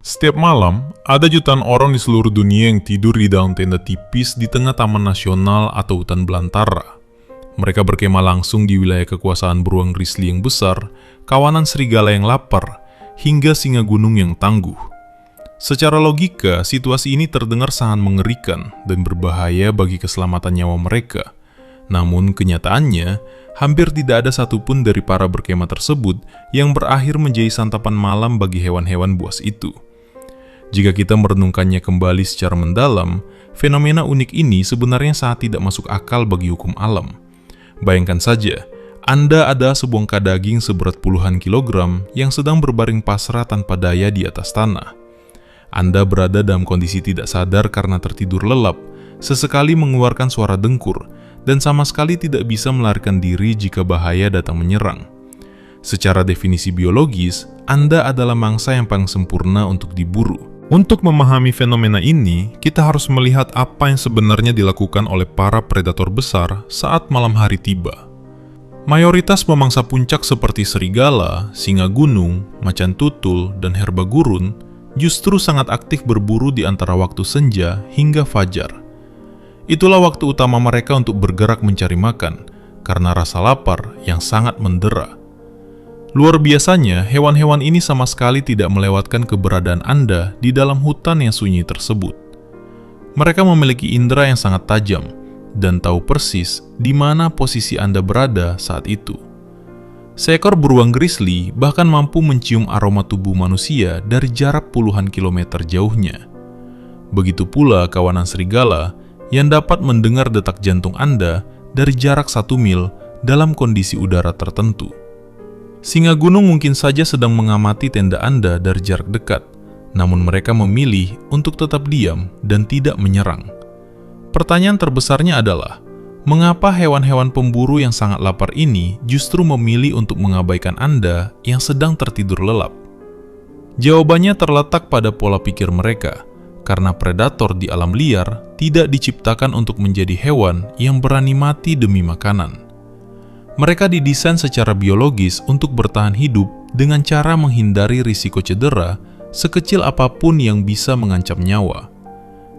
Setiap malam, ada jutaan orang di seluruh dunia yang tidur di dalam tenda tipis di tengah taman nasional atau hutan belantara. Mereka berkemah langsung di wilayah kekuasaan beruang grizzly yang besar, kawanan serigala yang lapar, hingga singa gunung yang tangguh. Secara logika, situasi ini terdengar sangat mengerikan dan berbahaya bagi keselamatan nyawa mereka. Namun kenyataannya, hampir tidak ada satupun dari para berkemah tersebut yang berakhir menjadi santapan malam bagi hewan-hewan buas itu. Jika kita merenungkannya kembali secara mendalam, fenomena unik ini sebenarnya sangat tidak masuk akal bagi hukum alam. Bayangkan saja, Anda adalah sebuah daging seberat puluhan kilogram yang sedang berbaring pasrah tanpa daya di atas tanah. Anda berada dalam kondisi tidak sadar karena tertidur lelap, sesekali mengeluarkan suara dengkur, dan sama sekali tidak bisa melarikan diri jika bahaya datang menyerang. Secara definisi biologis, Anda adalah mangsa yang paling sempurna untuk diburu. Untuk memahami fenomena ini, kita harus melihat apa yang sebenarnya dilakukan oleh para predator besar saat malam hari tiba. Mayoritas pemangsa puncak seperti serigala, singa gunung, macan tutul, dan herba gurun justru sangat aktif berburu di antara waktu senja hingga fajar. Itulah waktu utama mereka untuk bergerak mencari makan, karena rasa lapar yang sangat mendera. Luar biasanya, hewan-hewan ini sama sekali tidak melewatkan keberadaan Anda di dalam hutan yang sunyi tersebut. Mereka memiliki indera yang sangat tajam, dan tahu persis di mana posisi Anda berada saat itu. Seekor beruang grizzly bahkan mampu mencium aroma tubuh manusia dari jarak puluhan kilometer jauhnya. Begitu pula kawanan serigala yang dapat mendengar detak jantung Anda dari jarak 1 mil dalam kondisi udara tertentu. Singa gunung mungkin saja sedang mengamati tenda Anda dari jarak dekat, namun mereka memilih untuk tetap diam dan tidak menyerang. Pertanyaan terbesarnya adalah, mengapa hewan-hewan pemburu yang sangat lapar ini justru memilih untuk mengabaikan Anda yang sedang tertidur lelap? Jawabannya terletak pada pola pikir mereka, karena predator di alam liar tidak diciptakan untuk menjadi hewan yang berani mati demi makanan. Mereka didesain secara biologis untuk bertahan hidup dengan cara menghindari risiko cedera sekecil apapun yang bisa mengancam nyawa.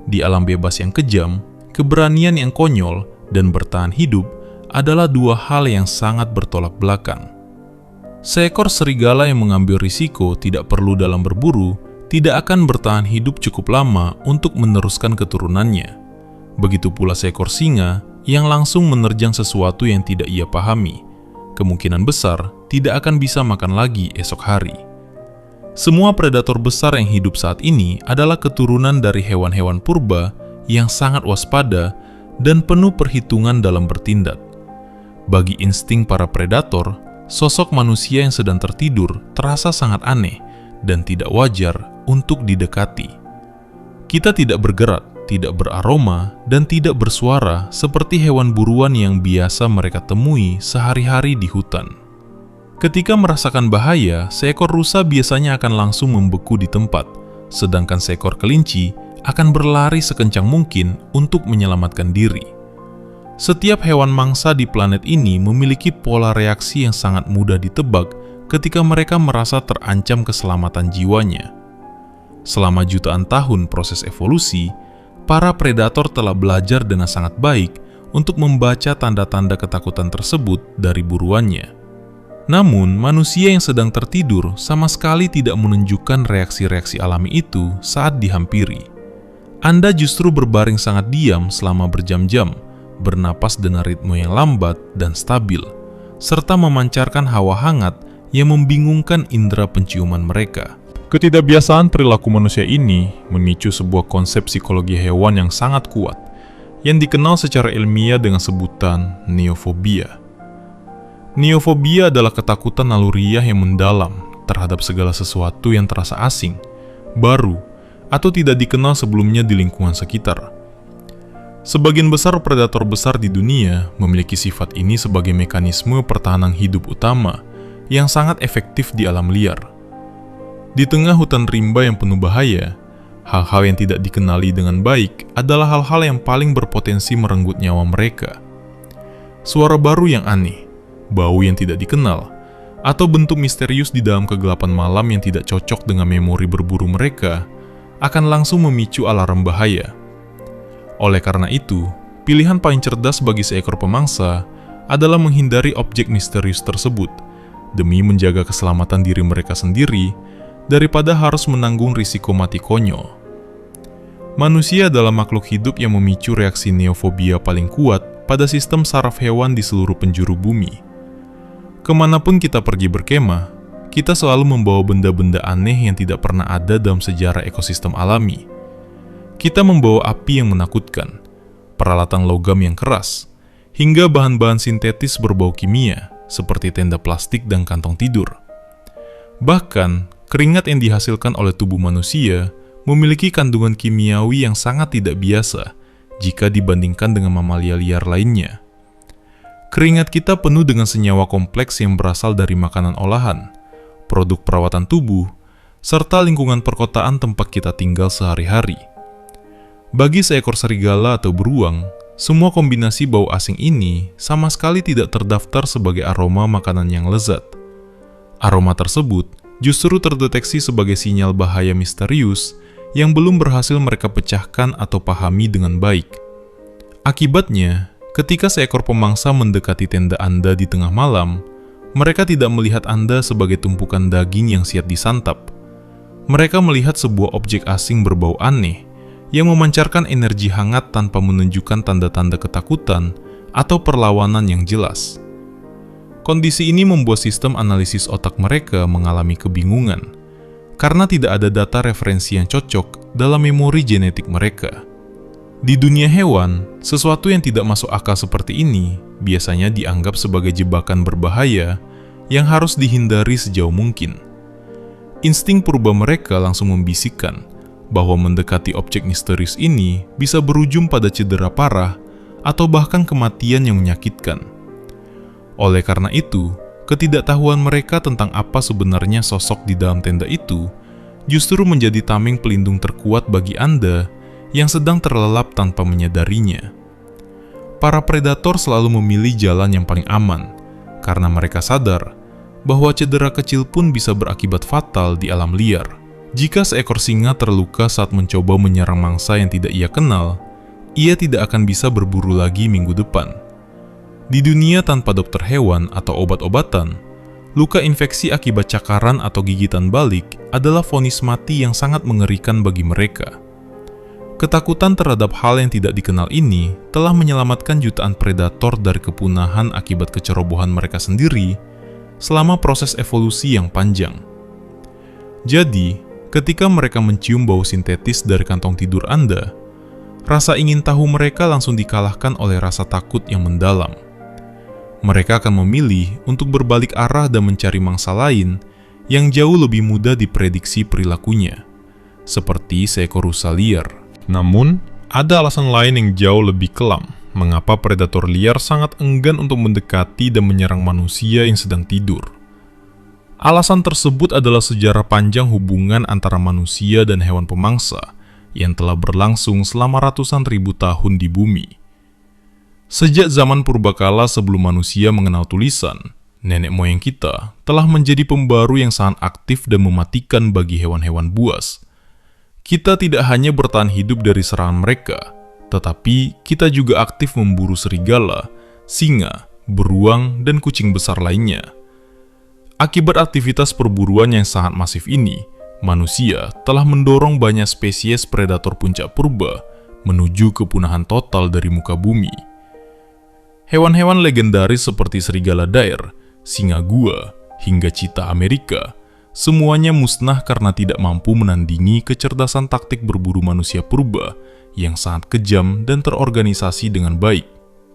Di alam bebas yang kejam, keberanian yang konyol, dan bertahan hidup adalah dua hal yang sangat bertolak belakang. Seekor serigala yang mengambil risiko tidak perlu dalam berburu tidak akan bertahan hidup cukup lama untuk meneruskan keturunannya. Begitu pula seekor singa yang langsung menerjang sesuatu yang tidak ia pahami, kemungkinan besar tidak akan bisa makan lagi esok hari. Semua predator besar yang hidup saat ini adalah keturunan dari hewan-hewan purba yang sangat waspada dan penuh perhitungan dalam bertindak. Bagi insting para predator, sosok manusia yang sedang tertidur terasa sangat aneh dan tidak wajar untuk didekati. Kita tidak bergerak, tidak beraroma, dan tidak bersuara seperti hewan buruan yang biasa mereka temui sehari-hari di hutan. Ketika merasakan bahaya, seekor rusa biasanya akan langsung membeku di tempat, sedangkan seekor kelinci akan berlari sekencang mungkin untuk menyelamatkan diri. Setiap hewan mangsa di planet ini memiliki pola reaksi yang sangat mudah ditebak ketika mereka merasa terancam keselamatan jiwanya. Selama jutaan tahun proses evolusi, para predator telah belajar dengan sangat baik untuk membaca tanda-tanda ketakutan tersebut dari buruannya. Namun, manusia yang sedang tertidur sama sekali tidak menunjukkan reaksi-reaksi alami itu saat dihampiri. Anda justru berbaring sangat diam selama berjam-jam, bernapas dengan ritme yang lambat dan stabil, serta memancarkan hawa hangat yang membingungkan indera penciuman mereka. Ketidakbiasaan perilaku manusia ini memicu sebuah konsep psikologi hewan yang sangat kuat, yang dikenal secara ilmiah dengan sebutan neofobia. Neofobia adalah ketakutan naluriah yang mendalam terhadap segala sesuatu yang terasa asing, baru, atau tidak dikenal sebelumnya di lingkungan sekitar. Sebagian besar predator besar di dunia memiliki sifat ini sebagai mekanisme pertahanan hidup utama yang sangat efektif di alam liar. Di tengah hutan rimba yang penuh bahaya, hal-hal yang tidak dikenali dengan baik adalah hal-hal yang paling berpotensi merenggut nyawa mereka. Suara baru yang aneh, bau yang tidak dikenal, atau bentuk misterius di dalam kegelapan malam yang tidak cocok dengan memori berburu mereka, akan langsung memicu alarm bahaya. Oleh karena itu, pilihan paling cerdas bagi seekor pemangsa adalah menghindari objek misterius tersebut, demi menjaga keselamatan diri mereka sendiri, daripada harus menanggung risiko mati konyol. Manusia adalah makhluk hidup yang memicu reaksi neofobia paling kuat pada sistem saraf hewan di seluruh penjuru bumi. Kemanapun kita pergi berkemah, kita selalu membawa benda-benda aneh yang tidak pernah ada dalam sejarah ekosistem alami. Kita membawa api yang menakutkan, peralatan logam yang keras, hingga bahan-bahan sintetis berbau kimia, seperti tenda plastik dan kantong tidur. Bahkan, keringat yang dihasilkan oleh tubuh manusia memiliki kandungan kimiawi yang sangat tidak biasa jika dibandingkan dengan mamalia liar lainnya. Keringat kita penuh dengan senyawa kompleks yang berasal dari makanan olahan, produk perawatan tubuh, serta lingkungan perkotaan tempat kita tinggal sehari-hari. Bagi seekor serigala atau beruang, semua kombinasi bau asing ini sama sekali tidak terdaftar sebagai aroma makanan yang lezat. Aroma tersebut justru terdeteksi sebagai sinyal bahaya misterius yang belum berhasil mereka pecahkan atau pahami dengan baik. Akibatnya, ketika seekor pemangsa mendekati tenda Anda di tengah malam, mereka tidak melihat Anda sebagai tumpukan daging yang siap disantap. Mereka melihat sebuah objek asing berbau aneh yang memancarkan energi hangat tanpa menunjukkan tanda-tanda ketakutan atau perlawanan yang jelas. Kondisi ini membuat sistem analisis otak mereka mengalami kebingungan, karena tidak ada data referensi yang cocok dalam memori genetik mereka. Di dunia hewan, sesuatu yang tidak masuk akal seperti ini biasanya dianggap sebagai jebakan berbahaya yang harus dihindari sejauh mungkin. Insting purba mereka langsung membisikkan bahwa mendekati objek misterius ini bisa berujung pada cedera parah atau bahkan kematian yang menyakitkan. Oleh karena itu, ketidaktahuan mereka tentang apa sebenarnya sosok di dalam tenda itu justru menjadi tameng pelindung terkuat bagi Anda yang sedang terlelap tanpa menyadarinya. Para predator selalu memilih jalan yang paling aman, karena mereka sadar bahwa cedera kecil pun bisa berakibat fatal di alam liar. Jika seekor singa terluka saat mencoba menyerang mangsa yang tidak ia kenal, ia tidak akan bisa berburu lagi minggu depan. Di dunia tanpa dokter hewan atau obat-obatan, luka infeksi akibat cakaran atau gigitan balik adalah vonis mati yang sangat mengerikan bagi mereka. Ketakutan terhadap hal yang tidak dikenal ini telah menyelamatkan jutaan predator dari kepunahan akibat kecerobohan mereka sendiri selama proses evolusi yang panjang. Jadi, ketika mereka mencium bau sintetis dari kantong tidur Anda, rasa ingin tahu mereka langsung dikalahkan oleh rasa takut yang mendalam. Mereka akan memilih untuk berbalik arah dan mencari mangsa lain yang jauh lebih mudah diprediksi perilakunya, seperti seekor rusa liar. Namun, ada alasan lain yang jauh lebih kelam mengapa predator liar sangat enggan untuk mendekati dan menyerang manusia yang sedang tidur. Alasan tersebut adalah sejarah panjang hubungan antara manusia dan hewan pemangsa yang telah berlangsung selama ratusan ribu tahun di bumi. Sejak zaman purbakala sebelum manusia mengenal tulisan, nenek moyang kita telah menjadi pembaru yang sangat aktif dan mematikan bagi hewan-hewan buas. Kita tidak hanya bertahan hidup dari serangan mereka, tetapi kita juga aktif memburu serigala, singa, beruang, dan kucing besar lainnya. Akibat aktivitas perburuan yang sangat masif ini, manusia telah mendorong banyak spesies predator puncak purba menuju kepunahan total dari muka bumi. Hewan-hewan legendaris seperti serigala daer, singa gua, hingga cheetah Amerika, semuanya musnah karena tidak mampu menandingi kecerdasan taktik berburu manusia purba yang sangat kejam dan terorganisasi dengan baik.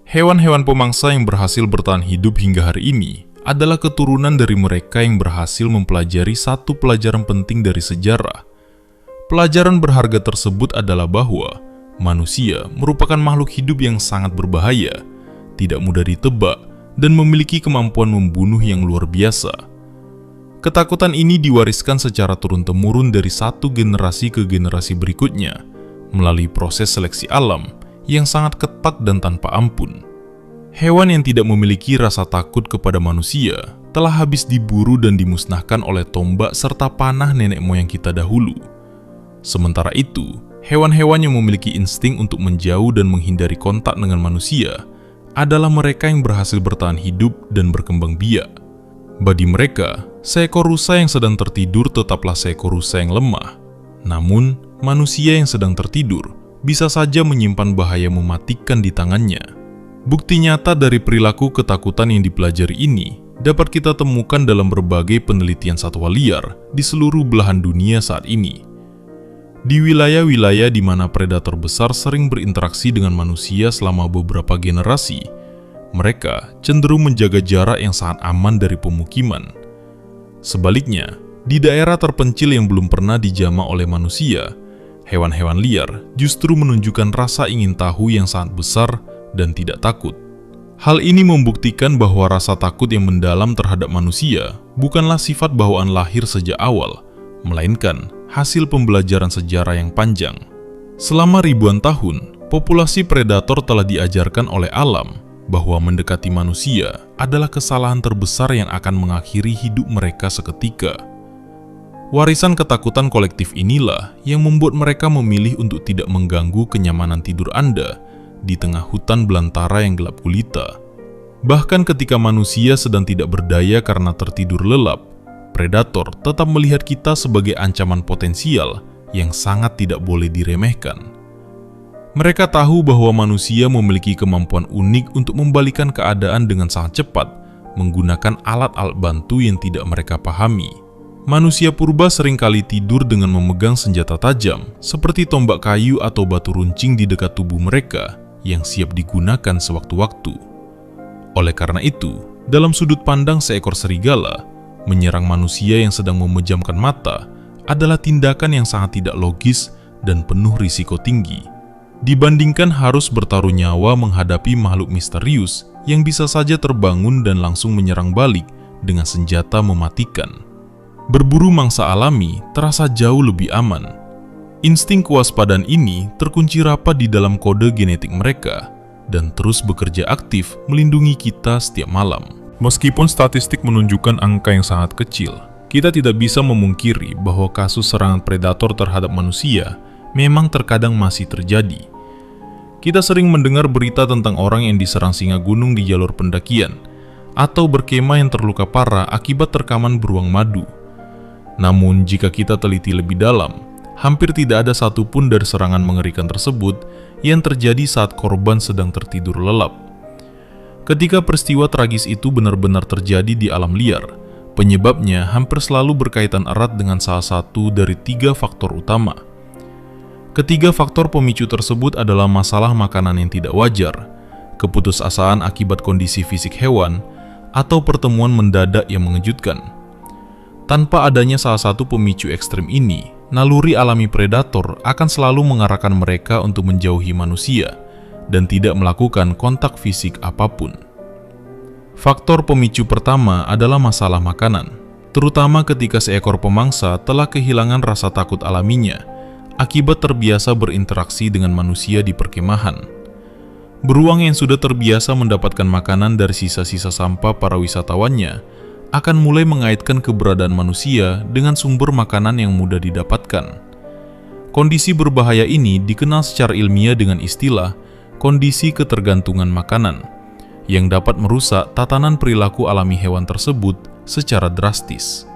Hewan-hewan pemangsa yang berhasil bertahan hidup hingga hari ini adalah keturunan dari mereka yang berhasil mempelajari satu pelajaran penting dari sejarah. Pelajaran berharga tersebut adalah bahwa manusia merupakan makhluk hidup yang sangat berbahaya, tidak mudah ditebak, dan memiliki kemampuan membunuh yang luar biasa. Ketakutan ini diwariskan secara turun-temurun dari satu generasi ke generasi berikutnya, melalui proses seleksi alam yang sangat ketat dan tanpa ampun. Hewan yang tidak memiliki rasa takut kepada manusia telah habis diburu dan dimusnahkan oleh tombak serta panah nenek moyang kita dahulu. Sementara itu, hewan-hewan yang memiliki insting untuk menjauh dan menghindari kontak dengan manusia adalah mereka yang berhasil bertahan hidup dan berkembang biak. Bagi mereka, seekor rusa yang sedang tertidur tetaplah seekor rusa yang lemah. Namun, manusia yang sedang tertidur bisa saja menyimpan bahaya mematikan di tangannya. Bukti nyata dari perilaku ketakutan yang dipelajari ini dapat kita temukan dalam berbagai penelitian satwa liar di seluruh belahan dunia saat ini. Di wilayah-wilayah di mana predator besar sering berinteraksi dengan manusia selama beberapa generasi, mereka cenderung menjaga jarak yang sangat aman dari pemukiman. Sebaliknya, di daerah terpencil yang belum pernah dijamah oleh manusia, hewan-hewan liar justru menunjukkan rasa ingin tahu yang sangat besar dan tidak takut. Hal ini membuktikan bahwa rasa takut yang mendalam terhadap manusia bukanlah sifat bawaan lahir sejak awal, melainkan hasil pembelajaran sejarah yang panjang. Selama ribuan tahun, populasi predator telah diajarkan oleh alam bahwa mendekati manusia adalah kesalahan terbesar yang akan mengakhiri hidup mereka seketika. Warisan ketakutan kolektif inilah yang membuat mereka memilih untuk tidak mengganggu kenyamanan tidur Anda di tengah hutan belantara yang gelap gulita. Bahkan ketika manusia sedang tidak berdaya karena tertidur lelap, predator tetap melihat kita sebagai ancaman potensial yang sangat tidak boleh diremehkan. Mereka tahu bahwa manusia memiliki kemampuan unik untuk membalikan keadaan dengan sangat cepat menggunakan alat-alat bantu yang tidak mereka pahami. Manusia purba seringkali tidur dengan memegang senjata tajam seperti tombak kayu atau batu runcing di dekat tubuh mereka yang siap digunakan sewaktu-waktu. Oleh karena itu, dalam sudut pandang seekor serigala, menyerang manusia yang sedang memejamkan mata adalah tindakan yang sangat tidak logis dan penuh risiko tinggi, dibandingkan harus bertaruh nyawa menghadapi makhluk misterius yang bisa saja terbangun dan langsung menyerang balik dengan senjata mematikan. Berburu mangsa alami terasa jauh lebih aman. Insting kewaspadaan ini terkunci rapat di dalam kode genetik mereka dan terus bekerja aktif melindungi kita setiap malam. Meskipun statistik menunjukkan angka yang sangat kecil, kita tidak bisa memungkiri bahwa kasus serangan predator terhadap manusia memang terkadang masih terjadi. Kita sering mendengar berita tentang orang yang diserang singa gunung di jalur pendakian, atau berkemah yang terluka parah akibat terkaman beruang madu. Namun, jika kita teliti lebih dalam, hampir tidak ada satupun dari serangan mengerikan tersebut yang terjadi saat korban sedang tertidur lelap. Ketika peristiwa tragis itu benar-benar terjadi di alam liar, penyebabnya hampir selalu berkaitan erat dengan salah satu dari 3 faktor utama. Ketiga faktor pemicu tersebut adalah masalah makanan yang tidak wajar, keputusasaan akibat kondisi fisik hewan, atau pertemuan mendadak yang mengejutkan. Tanpa adanya salah satu pemicu ekstrem ini, naluri alami predator akan selalu mengarahkan mereka untuk menjauhi manusia dan tidak melakukan kontak fisik apapun. Faktor pemicu pertama adalah masalah makanan, terutama ketika seekor pemangsa telah kehilangan rasa takut alaminya akibat terbiasa berinteraksi dengan manusia di perkemahan. Beruang yang sudah terbiasa mendapatkan makanan dari sisa-sisa sampah para wisatawannya akan mulai mengaitkan keberadaan manusia dengan sumber makanan yang mudah didapatkan. Kondisi berbahaya ini dikenal secara ilmiah dengan istilah kondisi ketergantungan makanan, yang dapat merusak tatanan perilaku alami hewan tersebut secara drastis.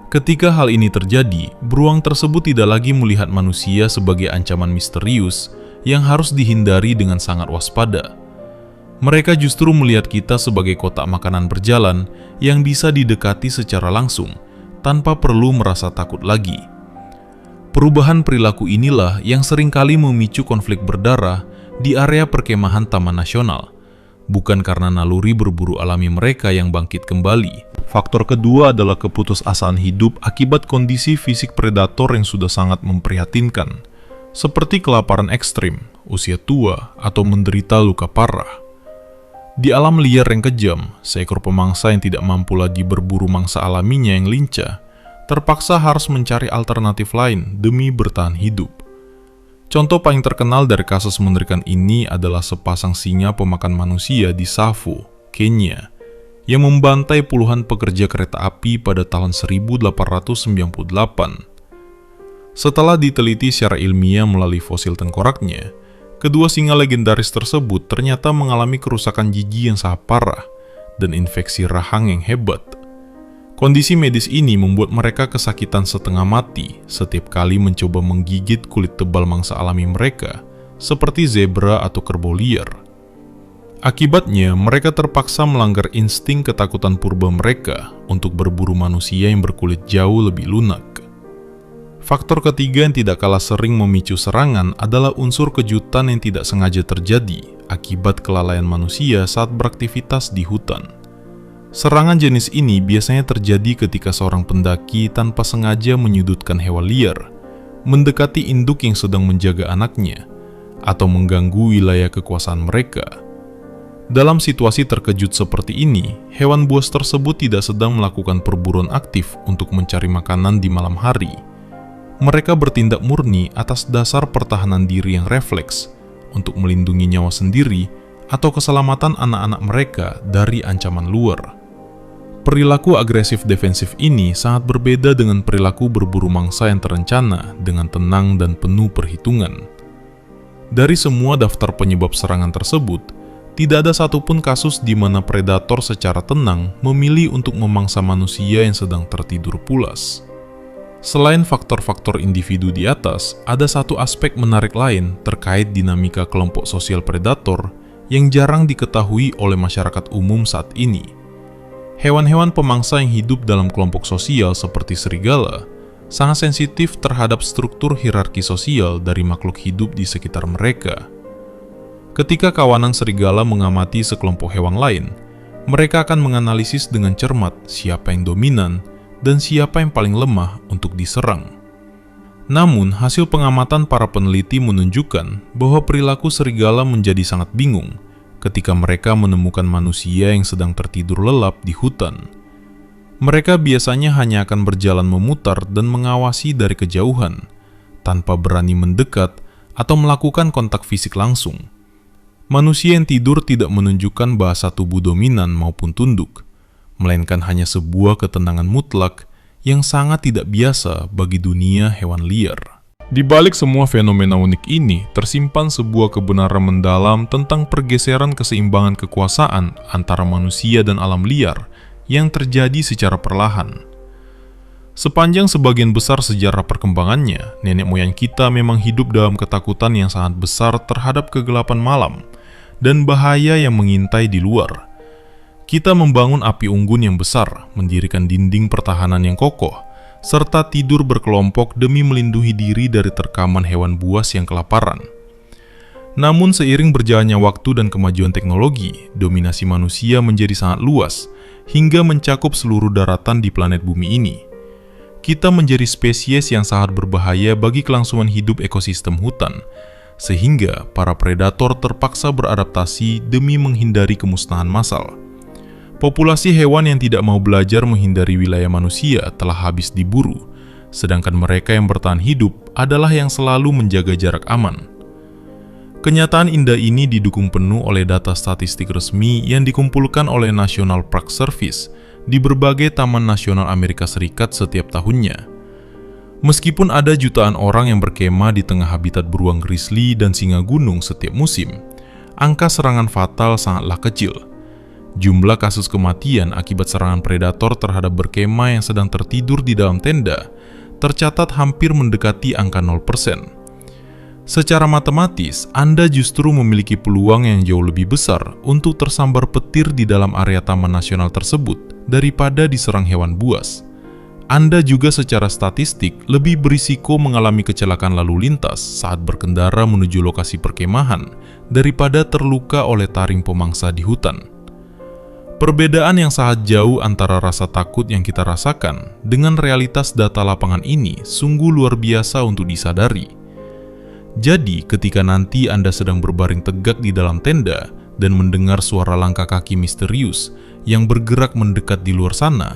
Ketika hal ini terjadi, beruang tersebut tidak lagi melihat manusia sebagai ancaman misterius yang harus dihindari dengan sangat waspada. Mereka justru melihat kita sebagai kotak makanan berjalan yang bisa didekati secara langsung, tanpa perlu merasa takut lagi. Perubahan perilaku inilah yang seringkali memicu konflik berdarah di area perkemahan Taman Nasional, bukan karena naluri berburu alami mereka yang bangkit kembali. Faktor kedua adalah keputusasaan hidup akibat kondisi fisik predator yang sudah sangat memprihatinkan, seperti kelaparan ekstrim, usia tua, atau menderita luka parah. Di alam liar yang kejam, seekor pemangsa yang tidak mampu lagi berburu mangsa alaminya yang lincah, terpaksa harus mencari alternatif lain demi bertahan hidup. Contoh paling terkenal dari kasus mengerikan ini adalah sepasang singa pemakan manusia di Tsavo, Kenya, yang membantai puluhan pekerja kereta api pada tahun 1898. Setelah diteliti secara ilmiah melalui fosil tengkoraknya, kedua singa legendaris tersebut ternyata mengalami kerusakan gigi yang sangat parah dan infeksi rahang yang hebat. Kondisi medis ini membuat mereka kesakitan setengah mati setiap kali mencoba menggigit kulit tebal mangsa alami mereka, seperti zebra atau kerbau liar. Akibatnya, mereka terpaksa melanggar insting ketakutan purba mereka untuk berburu manusia yang berkulit jauh lebih lunak. Faktor ketiga yang tidak kalah sering memicu serangan adalah unsur kejutan yang tidak sengaja terjadi akibat kelalaian manusia saat beraktivitas di hutan. Serangan jenis ini biasanya terjadi ketika seorang pendaki tanpa sengaja menyudutkan hewan liar, mendekati induk yang sedang menjaga anaknya, atau mengganggu wilayah kekuasaan mereka. Dalam situasi terkejut seperti ini, hewan buas tersebut tidak sedang melakukan perburuan aktif untuk mencari makanan di malam hari. Mereka bertindak murni atas dasar pertahanan diri yang refleks untuk melindungi nyawa sendiri atau keselamatan anak-anak mereka dari ancaman luar. Perilaku agresif defensif ini sangat berbeda dengan perilaku berburu mangsa yang terencana dengan tenang dan penuh perhitungan. Dari semua daftar penyebab serangan tersebut, tidak ada satupun kasus di mana predator secara tenang memilih untuk memangsa manusia yang sedang tertidur pulas. Selain faktor-faktor individu di atas, ada satu aspek menarik lain terkait dinamika kelompok sosial predator yang jarang diketahui oleh masyarakat umum saat ini. Hewan-hewan pemangsa yang hidup dalam kelompok sosial seperti serigala sangat sensitif terhadap struktur hierarki sosial dari makhluk hidup di sekitar mereka. Ketika kawanan serigala mengamati sekelompok hewan lain, mereka akan menganalisis dengan cermat siapa yang dominan dan siapa yang paling lemah untuk diserang. Namun, hasil pengamatan para peneliti menunjukkan bahwa perilaku serigala menjadi sangat bingung ketika mereka menemukan manusia yang sedang tertidur lelap di hutan. Mereka biasanya hanya akan berjalan memutar dan mengawasi dari kejauhan, tanpa berani mendekat atau melakukan kontak fisik langsung. Manusia yang tidur tidak menunjukkan bahasa tubuh dominan maupun tunduk, melainkan hanya sebuah ketenangan mutlak yang sangat tidak biasa bagi dunia hewan liar. Di balik semua fenomena unik ini, tersimpan sebuah kebenaran mendalam tentang pergeseran keseimbangan kekuasaan antara manusia dan alam liar yang terjadi secara perlahan. Sepanjang sebagian besar sejarah perkembangannya, nenek moyang kita memang hidup dalam ketakutan yang sangat besar terhadap kegelapan malam dan bahaya yang mengintai di luar. Kita membangun api unggun yang besar, mendirikan dinding pertahanan yang kokoh, serta tidur berkelompok demi melindungi diri dari terkaman hewan buas yang kelaparan. Namun seiring berjalannya waktu dan kemajuan teknologi, dominasi manusia menjadi sangat luas, hingga mencakup seluruh daratan di planet bumi ini. Kita menjadi spesies yang sangat berbahaya bagi kelangsungan hidup ekosistem hutan, sehingga para predator terpaksa beradaptasi demi menghindari kemusnahan massal. Populasi hewan yang tidak mau belajar menghindari wilayah manusia telah habis diburu, sedangkan mereka yang bertahan hidup adalah yang selalu menjaga jarak aman. Kenyataan indah ini didukung penuh oleh data statistik resmi yang dikumpulkan oleh National Park Service di berbagai taman nasional Amerika Serikat setiap tahunnya. Meskipun ada jutaan orang yang berkemah di tengah habitat beruang grizzly dan singa gunung setiap musim, angka serangan fatal sangatlah kecil. Jumlah kasus kematian akibat serangan predator terhadap berkemah yang sedang tertidur di dalam tenda tercatat hampir mendekati angka 0%. Secara matematis, Anda justru memiliki peluang yang jauh lebih besar untuk tersambar petir di dalam area taman nasional tersebut daripada diserang hewan buas. Anda juga secara statistik lebih berisiko mengalami kecelakaan lalu lintas saat berkendara menuju lokasi perkemahan daripada terluka oleh taring pemangsa di hutan. Perbedaan yang sangat jauh antara rasa takut yang kita rasakan dengan realitas data lapangan ini sungguh luar biasa untuk disadari. Jadi, ketika nanti Anda sedang berbaring tegak di dalam tenda dan mendengar suara langkah kaki misterius yang bergerak mendekat di luar sana,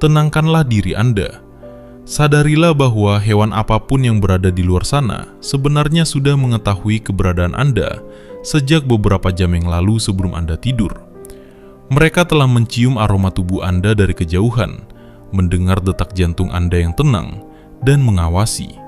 tenangkanlah diri Anda. Sadarilah bahwa hewan apapun yang berada di luar sana sebenarnya sudah mengetahui keberadaan Anda sejak beberapa jam yang lalu sebelum Anda tidur. Mereka telah mencium aroma tubuh Anda dari kejauhan, mendengar detak jantung Anda yang tenang, dan mengawasi.